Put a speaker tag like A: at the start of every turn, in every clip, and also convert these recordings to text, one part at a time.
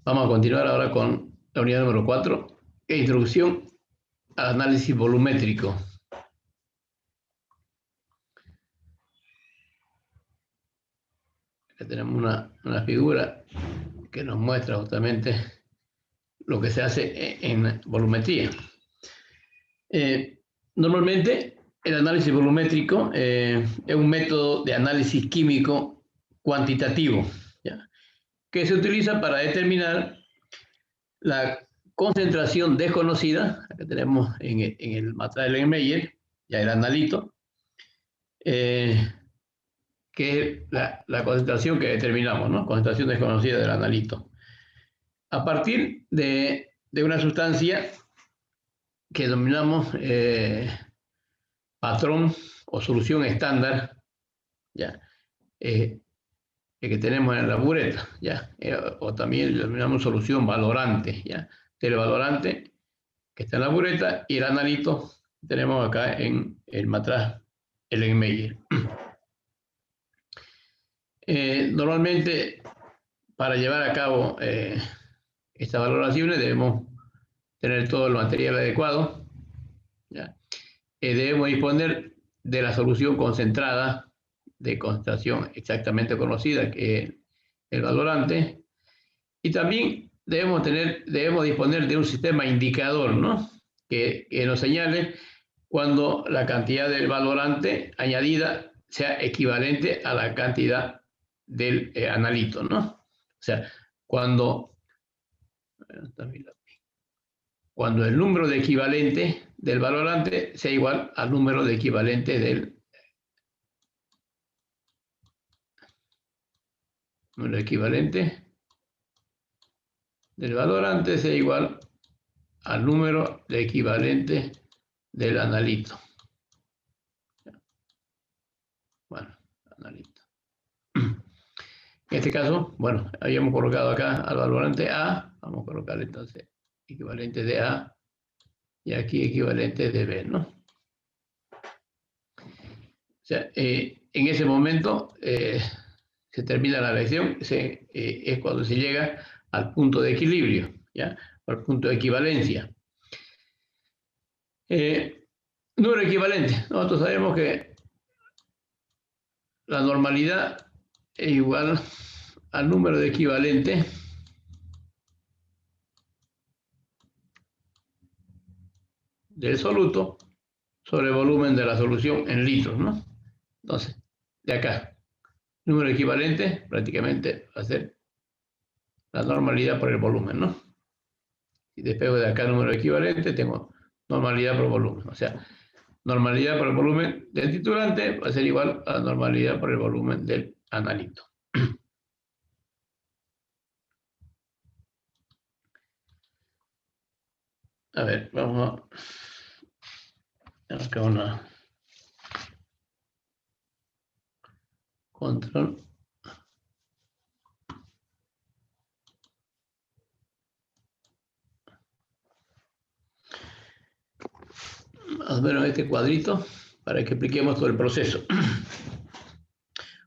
A: Vamos a continuar ahora con la unidad número 4, introducción al análisis volumétrico. Aquí tenemos una figura que nos muestra justamente lo que se hace en volumetría. Normalmente el análisis volumétrico es un método de análisis químico cuantitativo, ¿ya?, que se utiliza para determinar la concentración desconocida, que tenemos en el matraz de Erlenmeyer, ya el analito, que es la concentración que determinamos, ¿no? Concentración desconocida del analito. A partir de una sustancia que denominamos patrón o solución estándar, ya, que tenemos en la bureta, ya, o también lo denominamos solución valorante, ya, el valorante que está en la bureta y el analito que tenemos acá en el matraz Erlenmeyer. Normalmente, para llevar a cabo estas valoraciones debemos tener todo el material adecuado, ¿ya? Debemos disponer de la solución concentrada de concentración exactamente conocida, que es el valorante, y también debemos disponer de un sistema indicador, ¿no?, que nos señale cuando la cantidad del valorante añadida sea equivalente a la cantidad del analito, ¿no? O sea, cuando el número de equivalente del valorante sea igual al número de equivalente del valorante sea igual al número de equivalente del analito. Bueno, analito. En este caso, bueno, habíamos colocado acá al valorante A, vamos a colocar entonces equivalente de A y aquí equivalente de B, ¿no? O sea, en ese momento se termina la reacción, es cuando se llega al punto de equilibrio, ¿ya?, al punto de equivalencia. Número equivalente. Nosotros sabemos que la normalidad es igual al número de equivalente del soluto sobre el volumen de la solución en litros, ¿no? Entonces, de acá, número equivalente prácticamente va a ser la normalidad por el volumen, ¿no? Y después de acá, número equivalente, tengo normalidad por volumen. O sea, normalidad por el volumen del titulante va a ser igual a normalidad por el volumen del analito. A ver, vamos a acá una control. Más o menos este cuadrito para que expliquemos todo el proceso.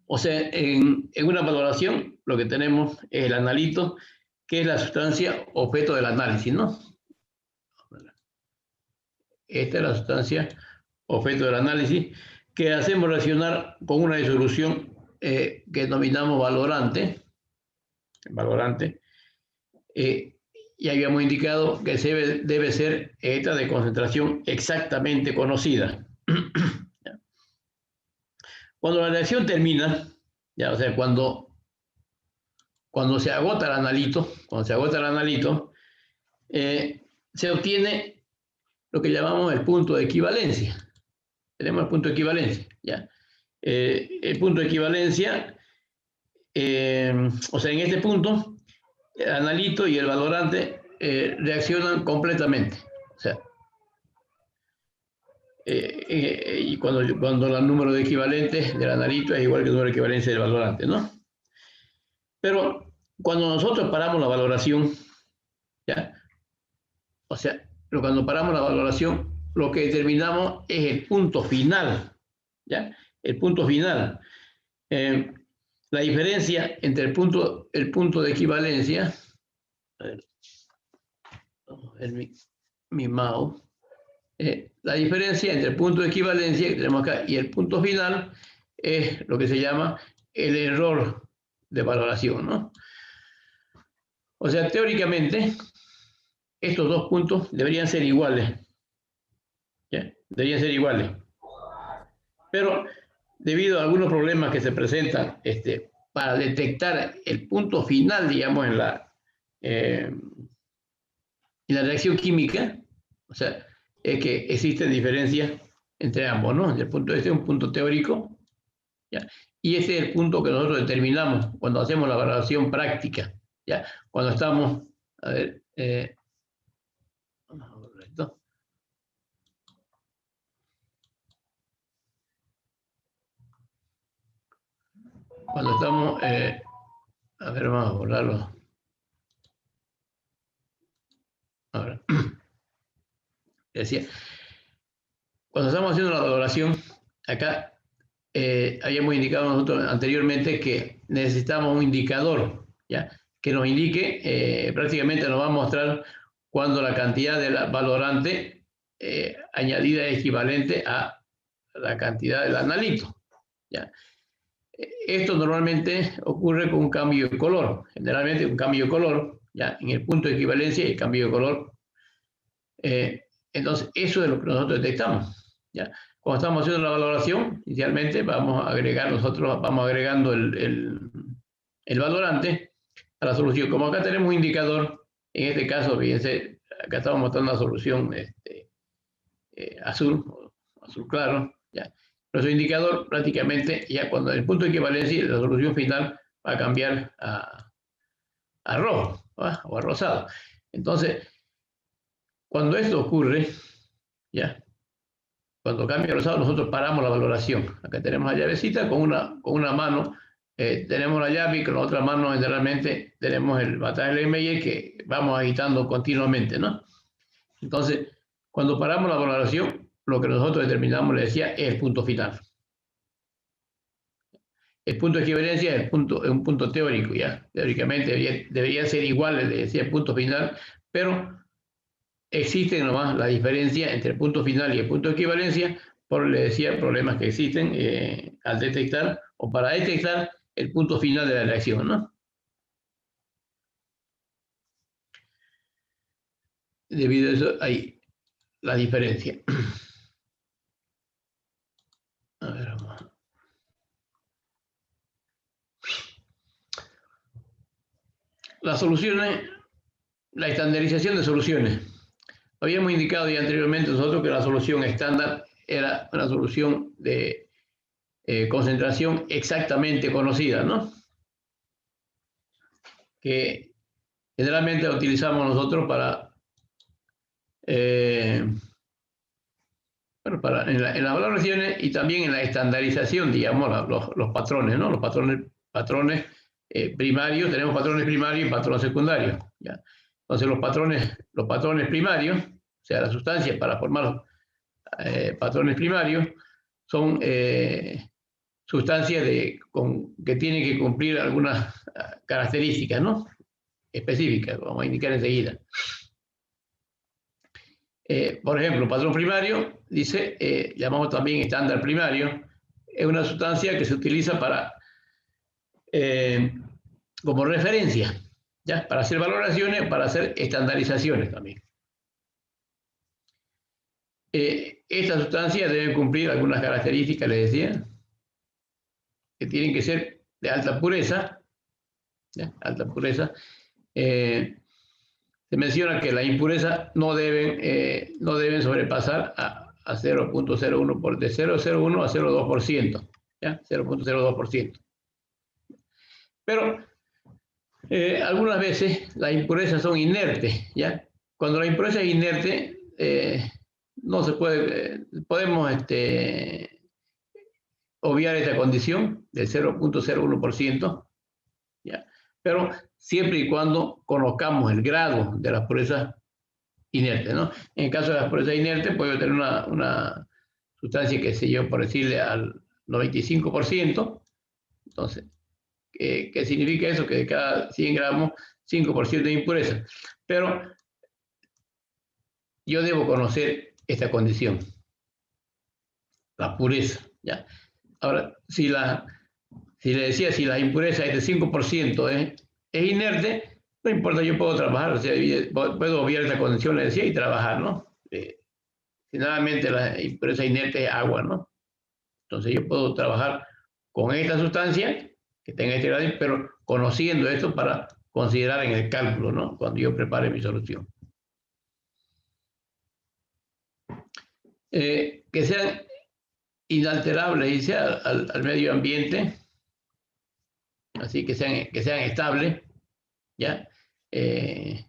A: O sea, en una valoración lo que tenemos es el analito, que es la sustancia objeto del análisis, ¿no? Esta es la sustancia objeto del análisis que hacemos reaccionar con una disolución que denominamos valorante. Y habíamos indicado que debe ser esta de concentración exactamente conocida. Cuando la reacción termina, ya, o sea, cuando se agota el analito, se obtiene lo que llamamos el punto de equivalencia. Tenemos el punto de equivalencia, ¿ya? El punto de equivalencia, o sea, en este punto, el analito y el valorante reaccionan completamente. O sea, y cuando el número de equivalentes del analito es igual que el número de equivalencia del valorante, ¿no? Pero cuando nosotros paramos la valoración, ¿ya? O sea, cuando paramos la valoración, lo que determinamos es el punto final, ¿ya? El punto final. La diferencia entre el punto de equivalencia a ver, vamos a ver mi mouse. La diferencia entre el punto de equivalencia que tenemos acá y el punto final es lo que se llama el error de valoración, ¿no? O sea, teóricamente, estos dos puntos deberían ser iguales. ¿Ya? Deberían ser iguales. Pero debido a algunos problemas que se presentan para detectar el punto final, digamos, en la reacción química, o sea, es que existen diferencias entre ambos, ¿no? Desde el punto este es un punto teórico, ¿ya? Y ese es el punto que nosotros determinamos cuando hacemos la evaluación práctica, ¿ya? Cuando estamos, a ver, vamos a ver esto. Cuando estamos, a ver, vamos a borrarlo. Ahora, decía, cuando estamos haciendo la valoración, acá habíamos indicado nosotros anteriormente que necesitamos un indicador, ¿ya? Que nos indique, prácticamente nos va a mostrar cuando la cantidad de la valorante añadida es equivalente a la cantidad del analito, ¿ya? Esto normalmente ocurre con un cambio de color, generalmente un cambio de color, ¿ya? En el punto de equivalencia y el cambio de color. Entonces, eso es lo que nosotros detectamos, ¿ya? Cuando estamos haciendo la valoración, inicialmente vamos agregando el valorante a la solución. Como acá tenemos un indicador, en este caso, fíjense, acá estamos mostrando una solución azul claro, ¿ya? Nuestro indicador prácticamente, ya cuando el punto de equivalencia, la solución final va a cambiar a rojo, ¿va? O a rosado. Entonces, cuando esto ocurre, ¿ya? Cuando cambia a rosado, nosotros paramos la valoración. Acá tenemos la llavecita con una mano, tenemos la llave y con la otra mano generalmente tenemos el bataje de Meyer que vamos agitando continuamente, ¿no? Entonces, cuando paramos la valoración, lo que nosotros determinamos, le decía, es el punto final. El punto de equivalencia es un punto teórico, ¿ya? Teóricamente debería ser igual, le decía, el punto final, pero existe nomás la diferencia entre el punto final y el punto de equivalencia, por, le decía, problemas que existen al detectar o para detectar el punto final de la reacción, ¿no? Debido a eso hay la diferencia. A ver, vamos. Las soluciones, la estandarización de soluciones. Habíamos indicado ya anteriormente nosotros que la solución estándar era una solución de concentración exactamente conocida, ¿no? Que generalmente la utilizamos nosotros para, bueno, en las valoraciones y también en la estandarización, digamos, los patrones, ¿no? Los patrones primarios, tenemos patrones primarios y patrones secundarios, ¿ya? Entonces los patrones primarios, o sea, las sustancias para formar patrones primarios, son sustancias que tienen que cumplir algunas características, ¿no? Específicas, vamos a indicar enseguida. Por ejemplo, un patrón primario, dice, llamamos también estándar primario, es una sustancia que se utiliza para, como referencia, ¿ya? Para hacer valoraciones, para hacer estandarizaciones también. Estas sustancias deben cumplir algunas características, les decía, que tienen que ser de alta pureza, ¿ya? Alta pureza. Se menciona que la impureza no deben sobrepasar a 0.01 de 0.01 a 0.2%, ¿ya? 0.02%. Pero algunas veces las impurezas son inertes, ¿ya? Cuando la impureza es inerte, no se puede, podemos obviar esta condición del 0.01%, ¿ya? Pero siempre y cuando conozcamos el grado de las purezas inertes, ¿no? En el caso de las purezas inertes, puede tener una sustancia que sé yo, por decirle al 95%. Entonces, ¿qué significa eso? Que de cada 100 gramos 5% de impureza. Pero yo debo conocer esta condición, la pureza, ¿ya? Ahora, si le decía, si la impureza es de 5%, es inerte, no importa, yo puedo trabajar, o sea, puedo obviar esta condición, le decía, y trabajar, ¿no? Finalmente la impureza inerte es agua, ¿no? Entonces yo puedo trabajar con esta sustancia que tenga este grado, pero conociendo esto para considerar en el cálculo, ¿no? Cuando yo prepare mi solución. Que sean inalterables, dice, al medio ambiente, así que sean estables, ¿ya? Que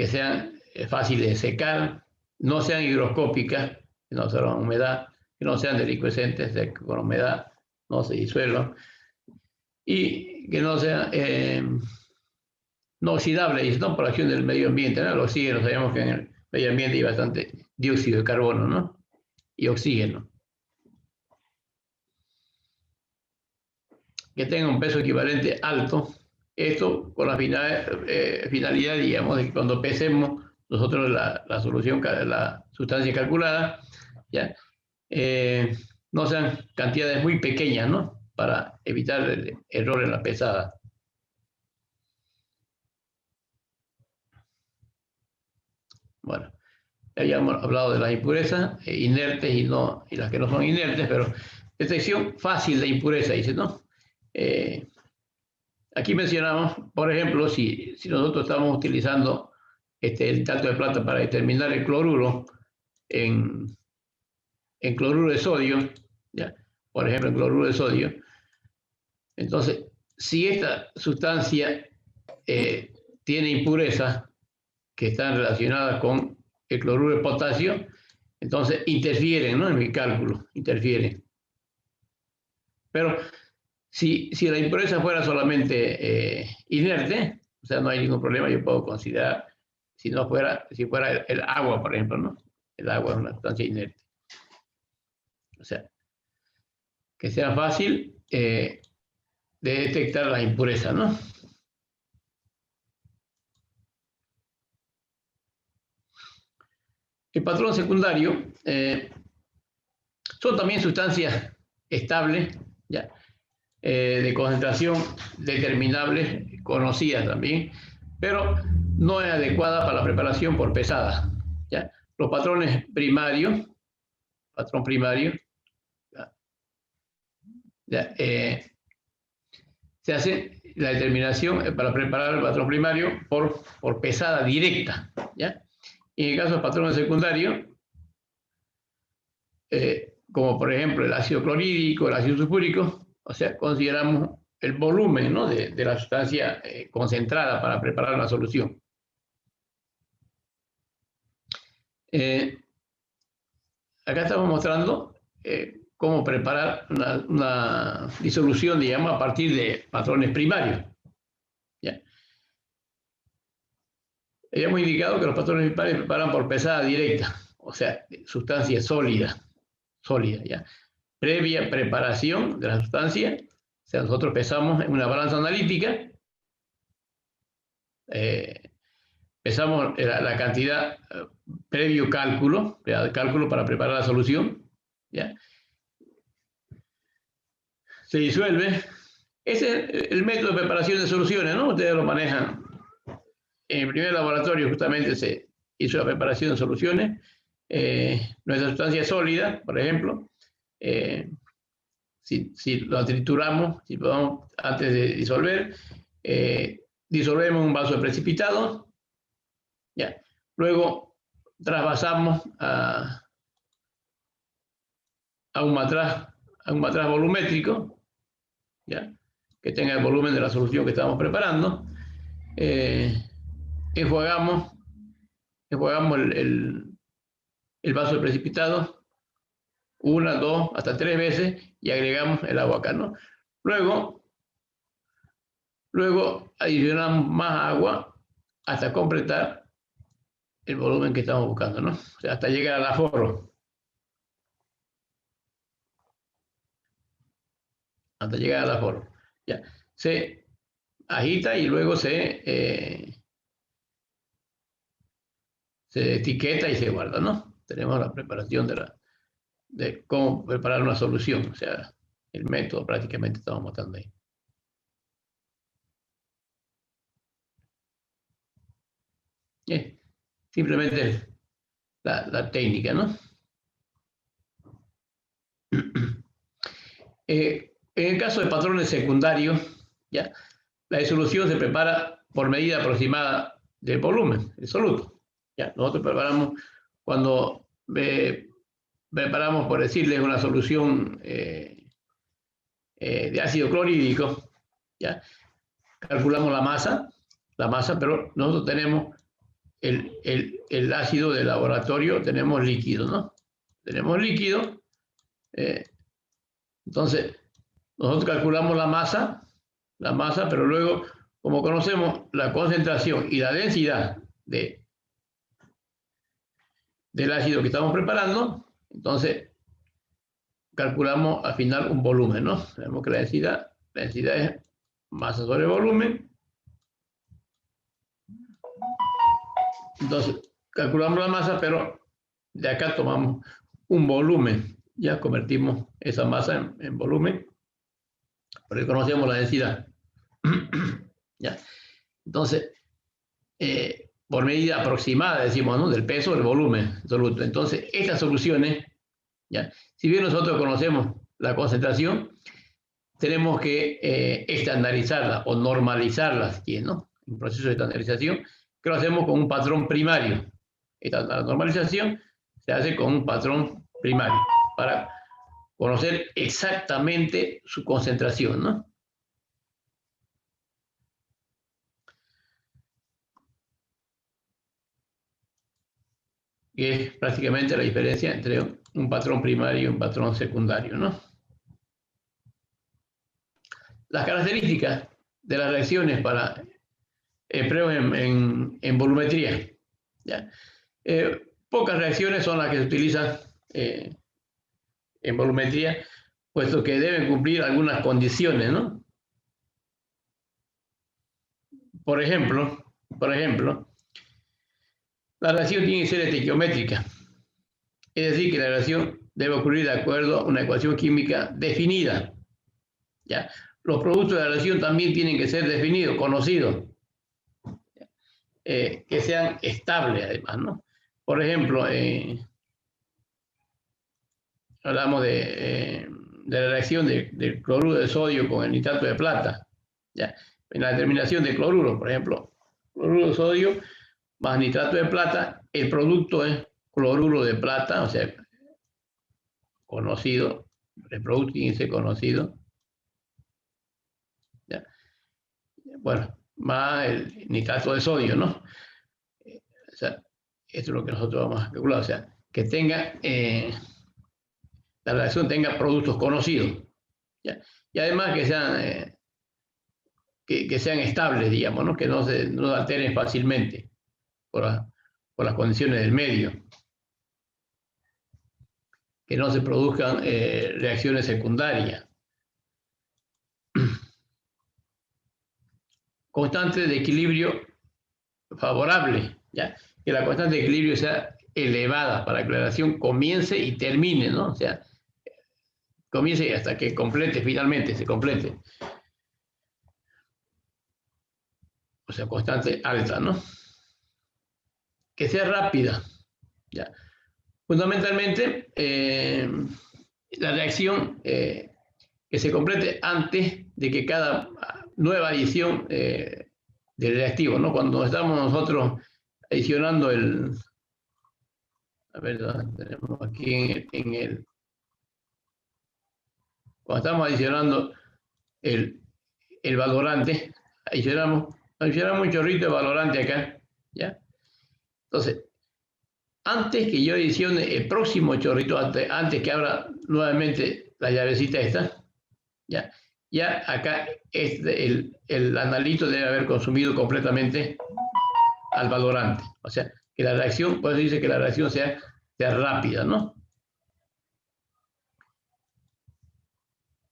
A: sean fáciles de secar, no sean higroscópicas, que no absorban humedad, que no sean delicuescentes, que con humedad no se disuelvan, y que no sean no oxidables, no por acción del medio ambiente, ¿no? El oxígeno, sabemos que en el medio ambiente hay bastante dióxido de carbono, ¿no? Y oxígeno. Que tenga un peso equivalente alto, esto con la finalidad, digamos, de que cuando pesemos nosotros la solución, la sustancia calculada, ¿ya? No sean cantidades muy pequeñas, ¿no? Para evitar el error en la pesada. Bueno, ya habíamos hablado de las impurezas inertes y las que no son inertes, pero detección fácil de impureza, dice, ¿no? Aquí mencionamos, por ejemplo, si nosotros estamos utilizando el nitrato de plata para determinar el cloruro en cloruro de sodio, ¿ya? Por ejemplo, en cloruro de sodio, entonces, si esta sustancia tiene impurezas que están relacionadas con el cloruro de potasio, entonces interfieren, ¿no? En mi cálculo, interfieren. Pero si la impureza fuera solamente inerte, o sea, no hay ningún problema, yo puedo considerar, si fuera el agua, por ejemplo, ¿no? El agua es una sustancia inerte. O sea, que sea fácil de detectar la impureza, ¿no? El patrón secundario son también sustancias estables, ¿ya? De concentración determinable, conocidas también, pero no es adecuada para la preparación por pesada, ¿ya? Los patrones primarios, patrón primario, ¿ya? Se hace la determinación para preparar el patrón primario por pesada directa, ¿ya? Y en el caso de patrones secundarios, como por ejemplo el ácido clorhídrico, el ácido sulfúrico, o sea, consideramos el volumen, ¿no? de la sustancia concentrada para preparar la solución. Acá estamos mostrando cómo preparar una disolución, digamos, a partir de patrones primarios. ¿Ya? Habíamos indicado que los patrones primarios se preparan por pesada directa, o sea, sustancia sólida, ¿ya? Previa preparación de la sustancia, o sea, nosotros pesamos en una balanza analítica, pesamos la cantidad previo cálculo para preparar la solución, ¿ya? Se disuelve. Ese es el método de preparación de soluciones, ¿no? Ustedes lo manejan. En el primer laboratorio justamente se hizo la preparación de soluciones. Nuestra sustancia sólida, por ejemplo, si lo trituramos, si podemos, antes de disolver, disolvemos un vaso de precipitado, ¿ya? Luego trasvasamos a un matraz volumétrico, ¿ya? Que tenga el volumen de la solución que estamos preparando. Enjuagamos el vaso de precipitado una, dos, hasta tres veces y agregamos el agua acá, ¿no? Luego adicionamos más agua hasta completar el volumen que estamos buscando, ¿no? O sea, hasta llegar al aforo. Hasta llegar al aforo. Ya. Se agita y luego se etiqueta y se guarda, ¿no? Tenemos la preparación de cómo preparar una solución, o sea, el método prácticamente estamos mostrando ahí. Simplemente la técnica, ¿no? En el caso de patrones secundarios, ¿ya? La disolución se prepara por medida aproximada del volumen, el soluto. ¿Ya? Nosotros preparamos, cuando preparamos, por decirles, una solución de ácido clorhídrico, ¿ya? Calculamos la masa, pero nosotros tenemos el ácido de laboratorio, tenemos líquido, ¿no? Tenemos líquido, entonces nosotros calculamos la masa, pero luego, como conocemos la concentración y la densidad del ácido que estamos preparando, entonces calculamos al final un volumen, ¿no? Sabemos que la densidad es masa sobre volumen. Entonces, calculamos la masa, pero de acá tomamos un volumen. Ya convertimos esa masa en volumen, porque conocemos la densidad. ¿Ya? Entonces, por medida aproximada, decimos, ¿no? Del peso del volumen absoluto. Entonces, estas soluciones, ¿ya? Si bien nosotros conocemos la concentración, tenemos que estandarizarla o normalizarla, ¿no? Un proceso de estandarización que lo hacemos con un patrón primario. La normalización se hace con un patrón primario para conocer exactamente su concentración, ¿no? Que es prácticamente la diferencia entre un patrón primario y un patrón secundario, ¿no? Las características de las reacciones para empleo en volumetría, ¿ya? Pocas reacciones son las que se utilizan en volumetría, puesto que deben cumplir algunas condiciones, ¿no? Por ejemplo, la reacción tiene que ser estequiométrica, es decir, que la reacción debe ocurrir de acuerdo a una ecuación química definida, ¿ya? Los productos de la reacción también tienen que ser definidos, conocidos, que sean estables además, ¿no? Por ejemplo, hablamos de la reacción del cloruro de sodio con el nitrato de plata, ¿ya? En la determinación de cloruro, por ejemplo, cloruro de sodio más nitrato de plata, el producto es cloruro de plata, o sea, conocido, el producto tiene que ser conocido, ¿ya? Bueno, más el nitrato de sodio, ¿no? O sea, esto es lo que nosotros vamos a calcular, o sea, que tenga, la reacción tenga productos conocidos, ¿ya? Y además que sean, que sean estables, digamos, ¿no? Que no se alteren fácilmente por las condiciones del medio, que no se produzcan reacciones secundarias. Constante de equilibrio favorable, ¿ya? Que la constante de equilibrio sea elevada para que la reacción comience y termine, ¿no? O sea, comience hasta que complete, finalmente se complete. O sea, constante alta, ¿no? Que sea rápida, ¿ya? Fundamentalmente, la reacción que se complete antes de que cada nueva adición del reactivo, ¿no? Cuando estamos nosotros adicionando a ver, tenemos aquí cuando estamos adicionando el valorante, adicionamos un chorrito de valorante acá, ¿ya? Entonces, antes que yo adicione el próximo chorrito, antes que abra nuevamente la llavecita esta, ya acá el analito debe haber consumido completamente al valorante. O sea, que la reacción, por eso dice que la reacción sea rápida, ¿no?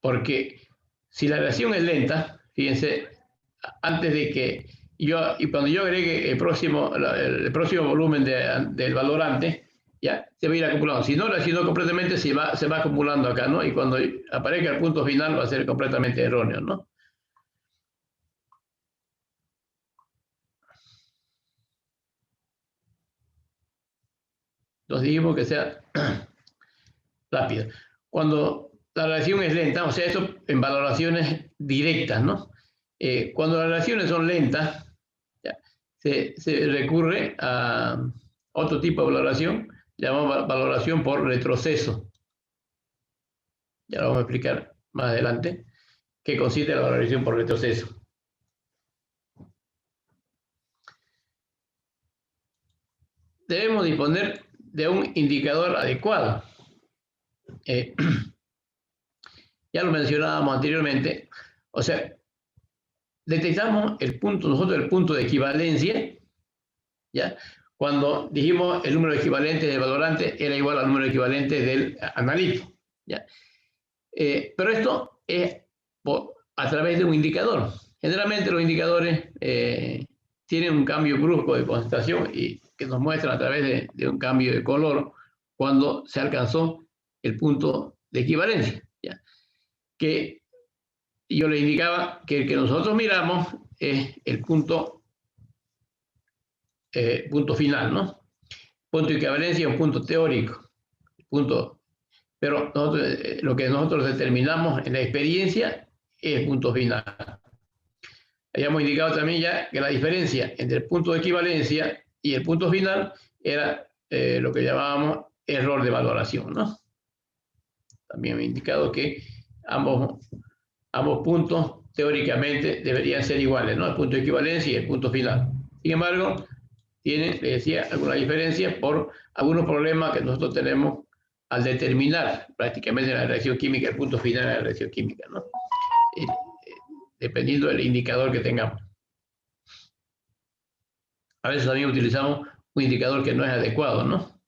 A: Porque si la reacción es lenta, fíjense, antes de que y cuando yo agregue el próximo volumen del valorante, ya se va a ir acumulando. Si no completamente se va acumulando acá, ¿no? Y cuando aparezca el punto final va a ser completamente erróneo, ¿no? Entonces dijimos que sea rápido. Cuando la reacción es lenta, o sea, esto en valoraciones directas, ¿no? Cuando las reacciones son lentas, ya, se recurre a otro tipo de valoración, llamamos valoración por retroceso. Ya lo vamos a explicar más adelante, qué consiste la valoración por retroceso. Debemos disponer de un indicador adecuado. Ya lo mencionábamos anteriormente, o sea, detectamos nosotros el punto de equivalencia, ¿ya? Cuando dijimos el número equivalente del valorante era igual al número equivalente del analítico, ¿ya? Pero esto es a través de un indicador. Generalmente los indicadores tienen un cambio brusco de concentración y que nos muestran a través de un cambio de color cuando se alcanzó el punto de equivalencia, ¿ya? Que yo le indicaba que el que nosotros miramos es el punto final, ¿no? Punto de equivalencia es un punto teórico, pero lo que nosotros determinamos en la experiencia es el punto final. Habíamos indicado también ya que la diferencia entre el punto de equivalencia y el punto final era lo que llamábamos error de valoración, ¿no? También he indicado que ambos puntos teóricamente deberían ser iguales, ¿no? El punto de equivalencia y el punto final. Sin embargo, tiene, le decía, alguna diferencia por algunos problemas que nosotros tenemos al determinar prácticamente la reacción química, el punto final de la reacción química, ¿no? Dependiendo del indicador que tengamos. A veces también utilizamos un indicador que no es adecuado, ¿no?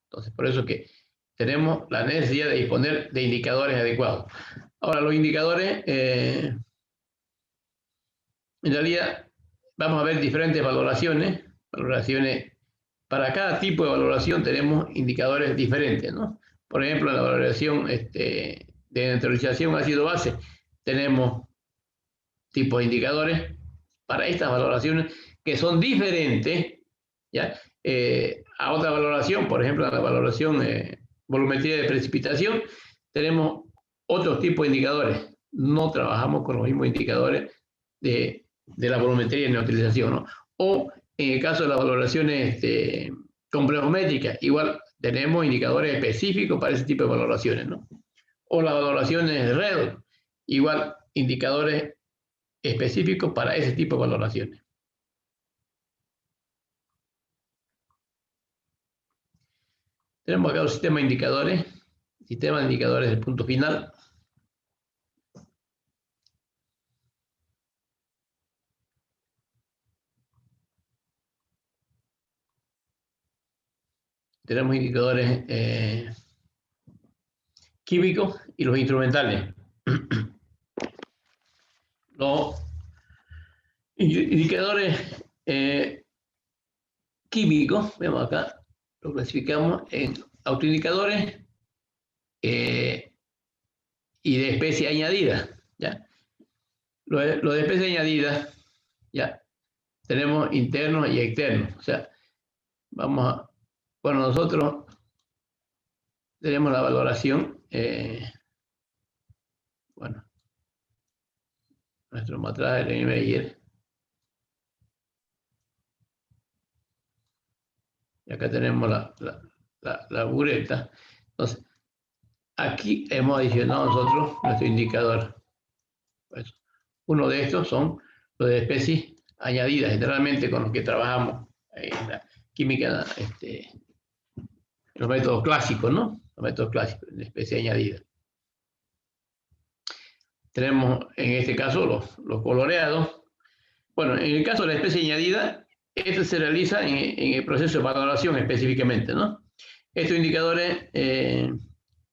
A: Entonces, por eso que tenemos la necesidad de disponer de indicadores adecuados. Ahora, los indicadores, en realidad, vamos a ver diferentes valoraciones. Para cada tipo de valoración tenemos indicadores diferentes, ¿no? Por ejemplo, en la valoración de neutralización ácido-base tenemos tipos de indicadores para estas valoraciones que son diferentes, ¿ya? A otra valoración, por ejemplo, a la valoración volumetría de precipitación, tenemos otros tipos de indicadores. No trabajamos con los mismos indicadores de la volumetría de neutralización, ¿no? O en el caso de las valoraciones complejométricas, igual tenemos indicadores específicos para ese tipo de valoraciones, ¿no? O las valoraciones RED, igual indicadores específicos para ese tipo de valoraciones. Tenemos acá un sistema de indicadores del punto final. Tenemos indicadores químicos y los instrumentales. Los indicadores químicos, vemos acá, lo clasificamos en autoindicadores y de especie añadida, ¿ya? Lo de especie añadida, ya, tenemos internos y externos, o sea, bueno, nosotros tenemos la valoración, bueno, nuestro matraje de Meyer, y acá tenemos la bureta. Entonces, aquí hemos adicionado nosotros nuestro indicador. Pues, uno de estos son los de especies añadidas, generalmente con los que trabajamos en la química, los métodos clásicos, ¿no? Los métodos clásicos de especie añadida. Tenemos en este caso los coloreados. Bueno, en el caso de la especie añadida, esto se realiza en el proceso de valoración específicamente, ¿no? Estos indicadores, en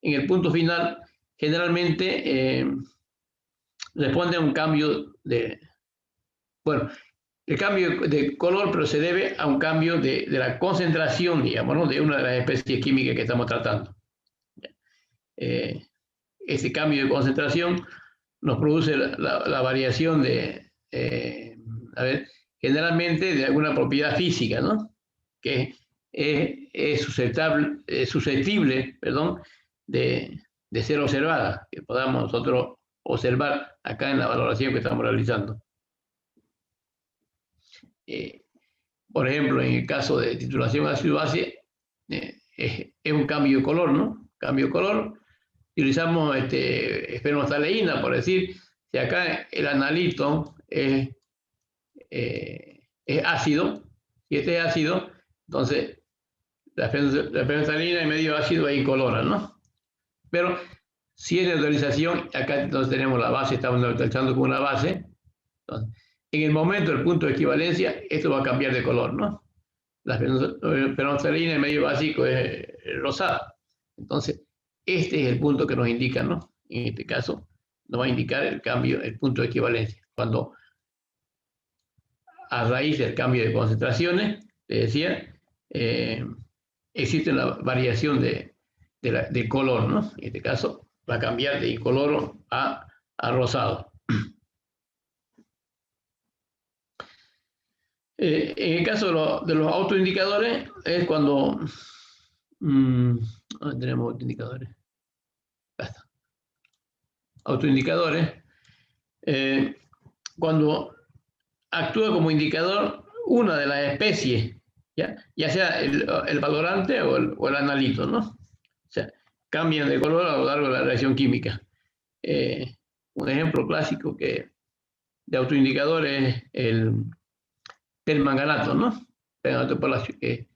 A: el punto final, generalmente responden a un cambio de Bueno, el cambio de color, pero se debe a un cambio de la concentración, digamos, ¿no?, de una de las especies químicas que estamos tratando. Ese cambio de concentración nos produce la variación de, a ver, generalmente de alguna propiedad física, ¿no?, que es susceptible, perdón, de ser observada, que podamos nosotros observar acá en la valoración que estamos realizando. Por ejemplo, en el caso de titulación ácido-base, es un cambio de color, ¿no? Cambio de color. Utilizamos esfermoftalina, por decir, si acá el analito es ácido, si este es ácido, entonces la esfermoftalina en medio ácido es incolora, ¿no? Pero si es neutralización, acá entonces tenemos la base, estamos neutralizando con una base. Entonces, en el momento del punto de equivalencia, esto va a cambiar de color, ¿no? La esfermoftalina en medio básico es rosada. Entonces, este es el punto que nos indica, ¿no? En este caso, nos va a indicar el cambio, el punto de equivalencia. Cuando a raíz del cambio de concentraciones, te decía, existe la variación de color, ¿no? En este caso, va a cambiar de incoloro a rosado. En el caso de los autoindicadores, es cuando... tenemos autoindicadores. Basta. Autoindicadores. Cuando actúa como indicador una de las especies, ya sea el valorante o el analito, ¿no? O sea, cambian de color a lo largo de la reacción química. Un ejemplo clásico de autoindicador es el permanganato, ¿no? Permanganato de potasio, que es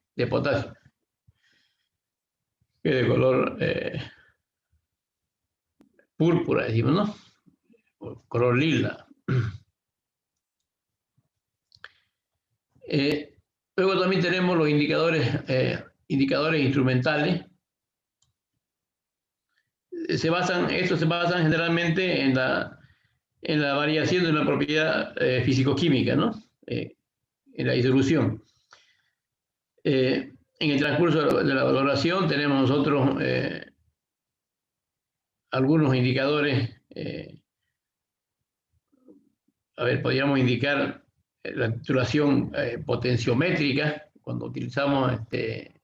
A: de color púrpura, decimos, ¿no? O color lila. Luego también tenemos los indicadores instrumentales. Estos se basan generalmente en la variación de una propiedad físico-química, ¿no? En la disolución. En el transcurso de la valoración tenemos nosotros algunos indicadores. Podríamos indicar la titulación potenciométrica, cuando utilizamos que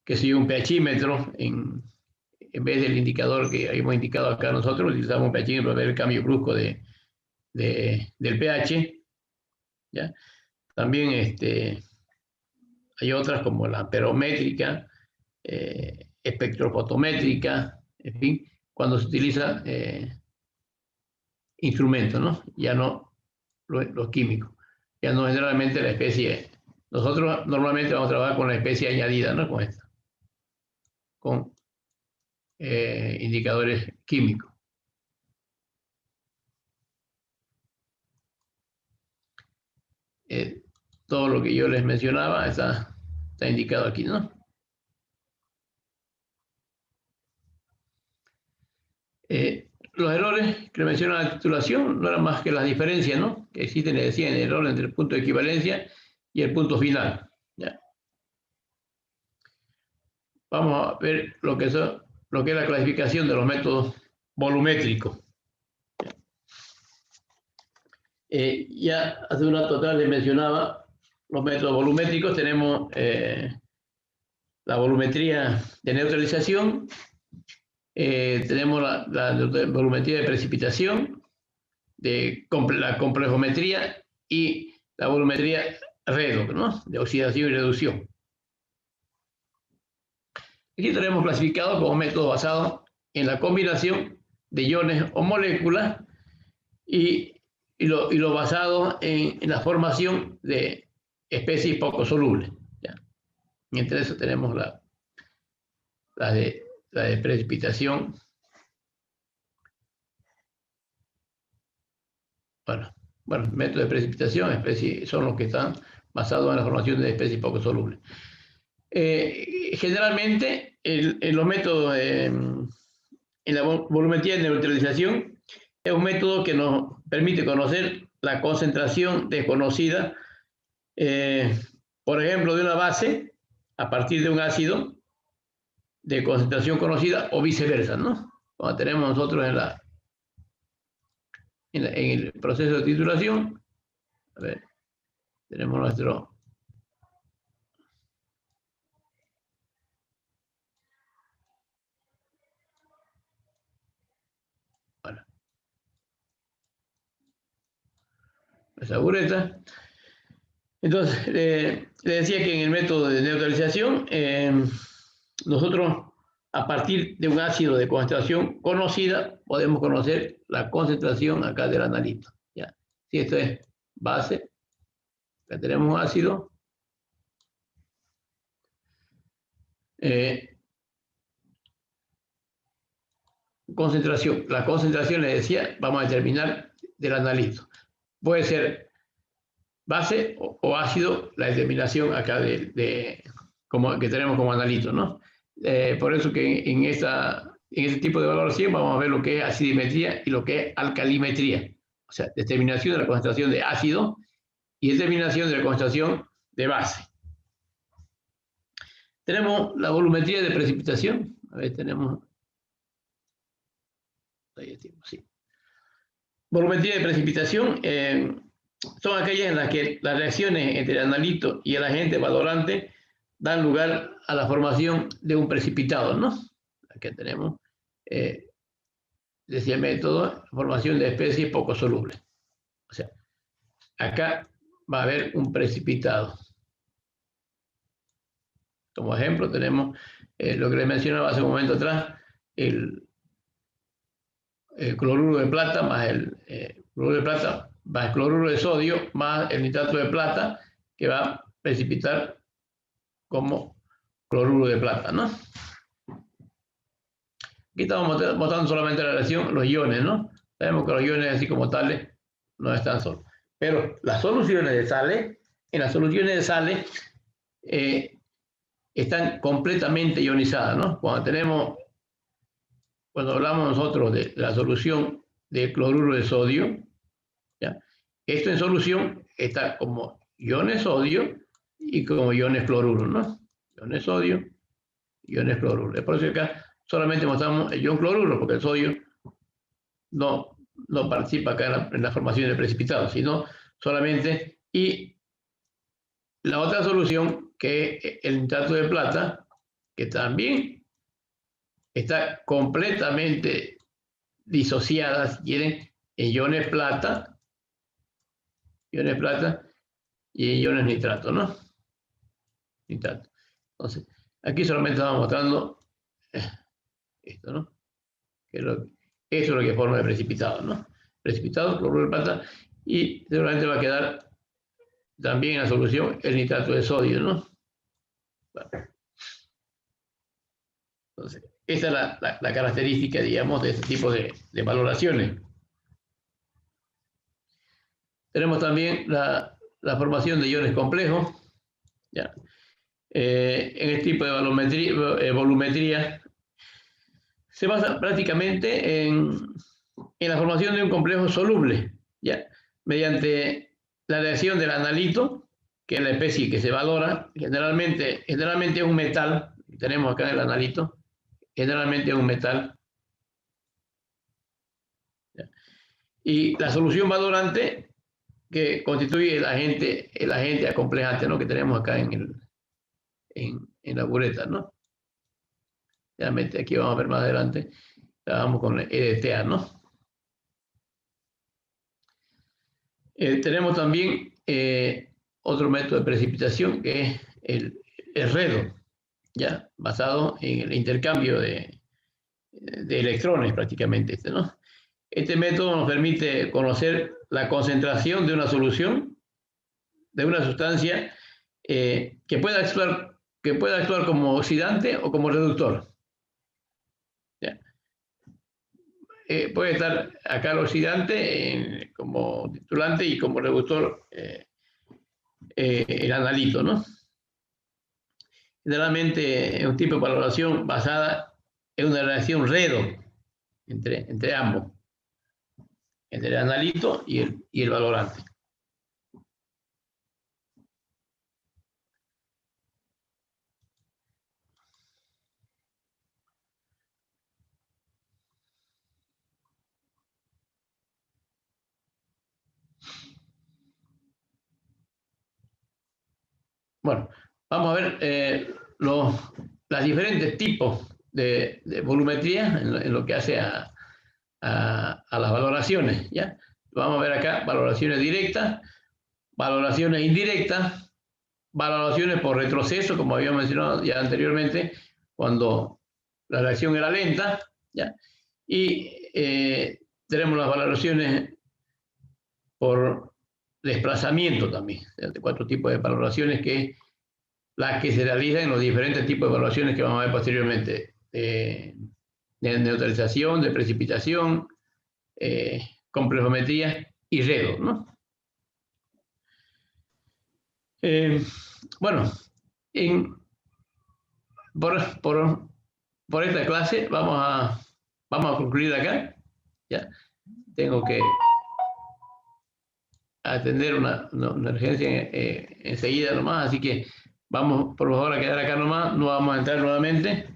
A: sea un pHímetro en vez del indicador que hemos indicado acá nosotros, utilizamos un pHímetro para ver el cambio brusco del pH. ¿Ya? También hay otras como la amperométrica, espectrofotométrica, en fin, cuando se utiliza instrumentos, ¿no? Ya no los químicos, ya no generalmente la especie. Nosotros normalmente vamos a trabajar con la especie añadida, ¿no? Con esta, con indicadores químicos. Todo lo que yo les mencionaba está indicado aquí, ¿no? Los errores que menciona la titulación no eran más que las diferencias, ¿no?, que existen, les decía, en el error entre el punto de equivalencia y el punto final. ¿Ya? Vamos a ver lo que es la clasificación de los métodos volumétricos. Ya hace un rato atrás les mencionaba los métodos volumétricos. Tenemos la volumetría de neutralización, tenemos la volumetría de precipitación, la complejometría y la volumetría redox, ¿no?, de oxidación y reducción. Aquí tenemos clasificado como método basado en la combinación de iones o moléculas y lo basado en la formación de especies poco solubles. ¿Ya? Y entre eso tenemos la de precipitación. Bueno, métodos de precipitación son los que están basados en la formación de especies poco solubles. Generalmente, en los métodos, en la volumetría de neutralización, es un método que nos permite conocer la concentración desconocida, por ejemplo, de una base a partir de un ácido de concentración conocida o viceversa, ¿no? Cuando tenemos nosotros en el proceso de titulación, a ver, tenemos nuestro... Bueno, nuestra bureta. Entonces, le decía que en el método de neutralización, nosotros, a partir de un ácido de concentración conocida, podemos conocer la concentración acá del analito. ¿Ya? Si esto es base, acá tenemos un ácido. Concentración. La concentración, le decía, vamos a determinar del analito. Puede ser base o ácido, la determinación acá como, que tenemos como analito, ¿no? Por eso que en este tipo de valoración vamos a ver lo que es acidimetría y lo que es alcalimetría. O sea, determinación de la concentración de ácido y determinación de la concentración de base. Tenemos la volumetría de precipitación. A ver, tenemos... Ahí sí. Volumetría de precipitación son aquellas en las que las reacciones entre el analito y el agente valorante dan lugar a la formación de un precipitado, ¿no? Aquí tenemos, decía el método, formación de especies poco solubles. O sea, acá va a haber un precipitado. Como ejemplo tenemos lo que les mencionaba hace un momento atrás, el cloruro de plata más el cloruro de plata más el cloruro de sodio más el nitrato de plata, que va a precipitar como cloruro de plata, ¿no? Aquí estamos mostrando solamente la relación, los iones, ¿no? Sabemos que los iones así como tales no están solos. Pero las soluciones de sales, en las soluciones de sales están completamente ionizadas, ¿no? Cuando hablamos nosotros de la solución de cloruro de sodio, ¿ya? Esto en solución está como iones sodio y como iones cloruro, ¿no? Iones sodio, iones cloruro. Es por eso que acá solamente mostramos el ion cloruro, porque el sodio no participa acá en la formación de precipitados, sino solamente, y la otra solución, que es el nitrato de plata, que también está completamente disociada, si quieren, en iones plata y en iones nitrato, ¿no? Nitrato. Entonces, aquí solamente estamos mostrando esto, ¿no? Eso es lo que forma el precipitado, ¿no? Precipitado, cloruro de plata, y seguramente va a quedar también en la solución el nitrato de sodio, ¿no? Bueno. Entonces, esa es la característica, digamos, de este tipo de valoraciones. Tenemos también la formación de iones complejos, ¿ya? En este tipo de volumetría se basa prácticamente en la formación de un complejo soluble, ¿ya? Mediante la reacción del analito, que es la especie que se valora, generalmente es un metal, tenemos acá el analito, generalmente es un metal, ¿ya? Y la solución valorante, que constituye el agente acomplejante, ¿no? Que tenemos acá en la bureta, ¿no? Realmente aquí vamos a ver más adelante, vamos con el EDTA, ¿no? Tenemos también otro método de precipitación, que es el redo, ¿ya? Basado en el intercambio de electrones prácticamente, ¿no? Este método nos permite conocer la concentración de una solución, de una sustancia que pueda actuar como oxidante o como reductor. ¿Ya? Puede estar acá el oxidante como titulante y como reductor el analito, ¿no? Generalmente es un tipo de valoración basada en una relación redo entre ambos. entre el analito y el valorante. Bueno, vamos a ver los diferentes tipos de volumetría en lo que hace a las valoraciones, ¿ya? Vamos a ver acá valoraciones directas, valoraciones indirectas, valoraciones por retroceso, como habíamos mencionado ya anteriormente, cuando la reacción era lenta, ¿ya? Y tenemos las valoraciones por desplazamiento también, de 4 tipos de valoraciones que las que se realizan en los diferentes tipos de evaluaciones que vamos a ver posteriormente, de neutralización, de precipitación, complejometría y redo, ¿no? Bueno, por esta clase vamos a concluir acá. ¿Ya? Tengo que atender una emergencia enseguida nomás, así que vamos por favor a quedar acá nomás, no vamos a entrar nuevamente.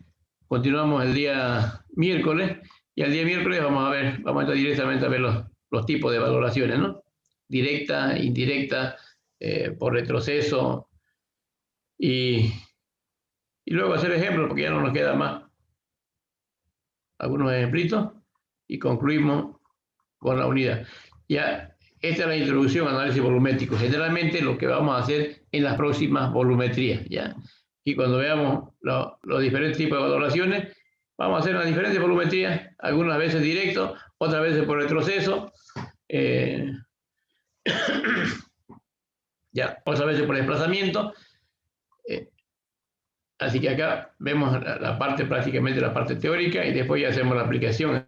A: Continuamos el día miércoles, y el día miércoles vamos a entrar directamente a ver los tipos de valoraciones, ¿no? Directa, indirecta, por retroceso, y luego hacer ejemplos, porque ya no nos queda más. Algunos ejemplitos, y concluimos con la unidad. Ya, esta es la introducción al análisis volumétrico. Generalmente lo que vamos a hacer en las próximas volumetrías, ¿ya? Y cuando veamos los diferentes tipos de valoraciones, vamos a hacer las diferentes volumetrías, algunas veces directo, otras veces por retroceso, ya, otras veces por desplazamiento. Así que acá vemos la parte, prácticamente la parte teórica, y después ya hacemos la aplicación.